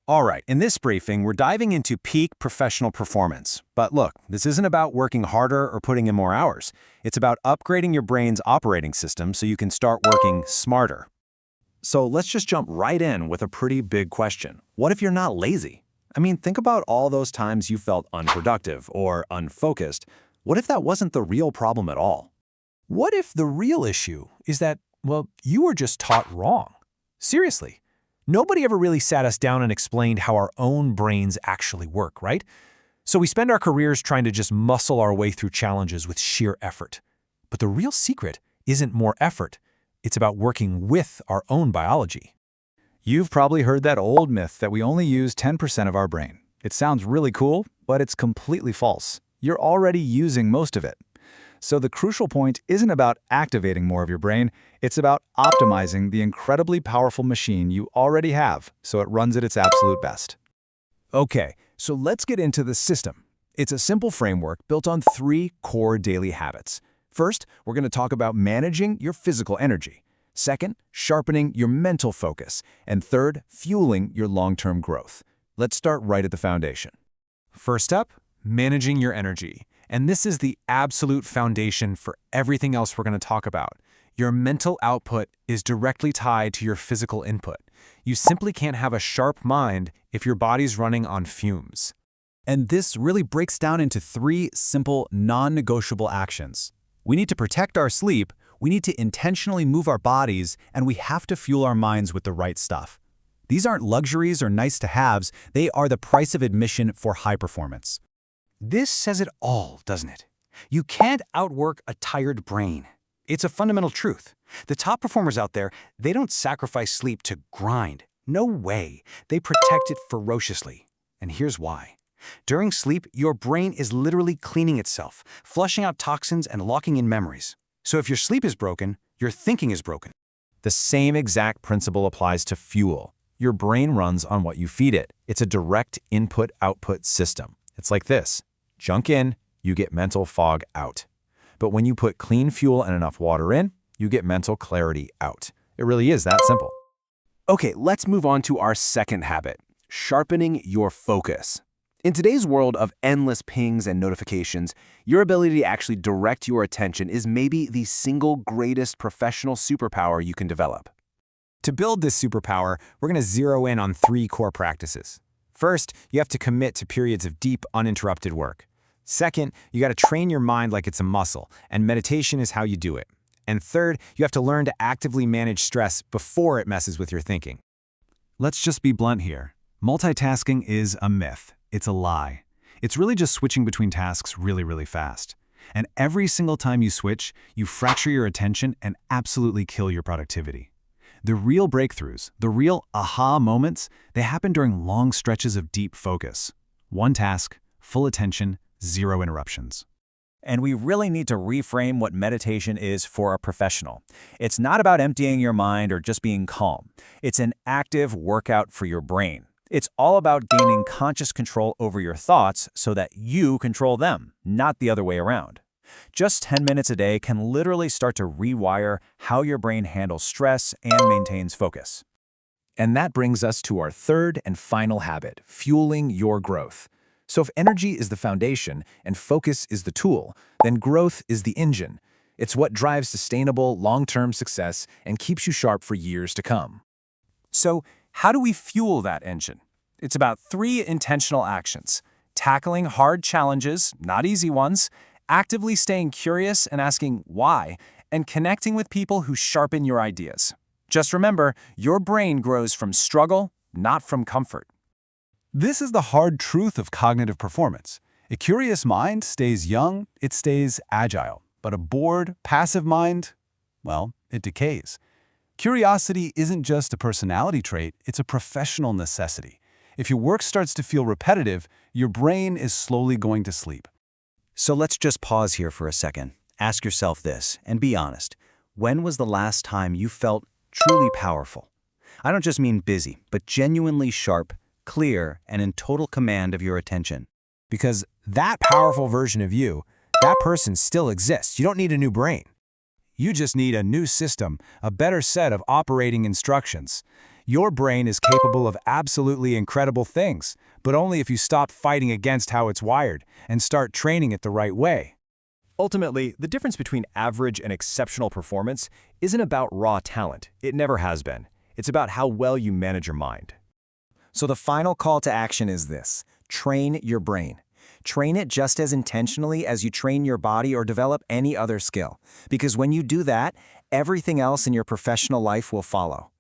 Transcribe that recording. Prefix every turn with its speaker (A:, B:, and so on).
A: All right, in this briefing, we're diving into peak professional performance. But look, this isn't about working harder or putting in more hours. It's about upgrading your brain's operating system so you can start working smarter.
B: So let's just jump right in with a pretty big question. What if you're not lazy? I mean, think about all those times you felt unproductive or unfocused. What if that wasn't the real problem at all?
C: What if the real issue is that, well, you were just taught wrong? Seriously, nobody ever really sat us down and explained how our own brains actually work, right? So we spend our careers trying to just muscle our way through challenges with sheer effort. But the real secret isn't more effort. It's about working with our own biology.
D: You've probably heard that old myth that we only use 10% of our brain. It sounds really cool, but it's completely false. You're already using most of it. So the crucial point isn't about activating more of your brain, it's about optimizing the incredibly powerful machine you already have so it runs at its absolute best.
A: Okay, so let's get into the system. It's a simple framework built on 3 core daily habits. First, we're going to talk about managing your physical energy. Second, sharpening your mental focus. And third, fueling your long-term growth. Let's start right at the foundation.
C: First up, managing your energy. And this is the absolute foundation for everything else we're going to talk about. Your mental output is directly tied to your physical input. You simply can't have a sharp mind if your body's running on fumes.
D: And this really breaks down into 3 simple, non-negotiable actions. We need to protect our sleep, we need to intentionally move our bodies, and we have to fuel our minds with the right stuff. These aren't luxuries or nice-to-haves, they are the price of admission for high performance.
E: This says it all, doesn't it? You can't outwork a tired brain. It's a fundamental truth. The top performers out there, they don't sacrifice sleep to grind. No way. They protect it ferociously. And here's why. During sleep, your brain is literally cleaning itself, flushing out toxins and locking in memories. So if your sleep is broken, your thinking is broken.
A: The same exact principle applies to fuel. Your brain runs on what you feed it. It's a direct input-output system. It's like this. Junk in, you get mental fog out. But when you put clean fuel and enough water in, you get mental clarity out. It really is that simple.
F: Okay, let's move on to our second habit, sharpening your focus. In today's world of endless pings and notifications, your ability to actually direct your attention is maybe the single greatest professional superpower you can develop.
C: To build this superpower, we're going to zero in on 3 core practices. First, you have to commit to periods of deep, uninterrupted work. Second, you got to train your mind like it's a muscle, and meditation is how you do it. And third, you have to learn to actively manage stress before it messes with your thinking.
D: Let's just be blunt here. Multitasking is a myth. It's a lie. It's really just switching between tasks really fast. And every single time you switch, you fracture your attention and absolutely kill your productivity. The real breakthroughs, the real aha moments, they happen during long stretches of deep focus. One task, full attention, 0 interruptions.
A: And we really need to reframe what meditation is for a professional. It's not about emptying your mind or just being calm. It's an active workout for your brain. It's all about gaining conscious control over your thoughts so that you control them, not the other way around. Just 10 minutes a day can literally start to rewire how your brain handles stress and maintains focus.
F: And that brings us to our third and final habit, fueling your growth. So if energy is the foundation and focus is the tool, then growth is the engine. It's what drives sustainable, long-term success and keeps you sharp for years to come.
C: So, how do we fuel that engine? It's about 3 intentional actions: tackling hard challenges, not easy ones, actively staying curious and asking why, and connecting with people who sharpen your ideas. Just remember, your brain grows from struggle, not from comfort.
D: This is the hard truth of cognitive performance. A curious mind stays young, it stays agile. But a bored, passive mind, well, it decays. Curiosity isn't just a personality trait, it's a professional necessity. If your work starts to feel repetitive, your brain is slowly going to sleep.
A: So let's just pause here for a second. Ask yourself this, and be honest. When was the last time you felt truly powerful? I don't just mean busy, but genuinely sharp, clear, and in total command of your attention.
C: Because that powerful version of you, that person still exists. You don't need a new brain. You just need a new system, a better set of operating instructions. Your brain is capable of absolutely incredible things, but only if you stop fighting against how it's wired and start training it the right way.
A: Ultimately, the difference between average and exceptional performance isn't about raw talent. It never has been. It's about how well you manage your mind. So the final call to action is this: train your brain. Train it just as intentionally as you train your body or develop any other skill. Because when you do that, everything else in your professional life will follow.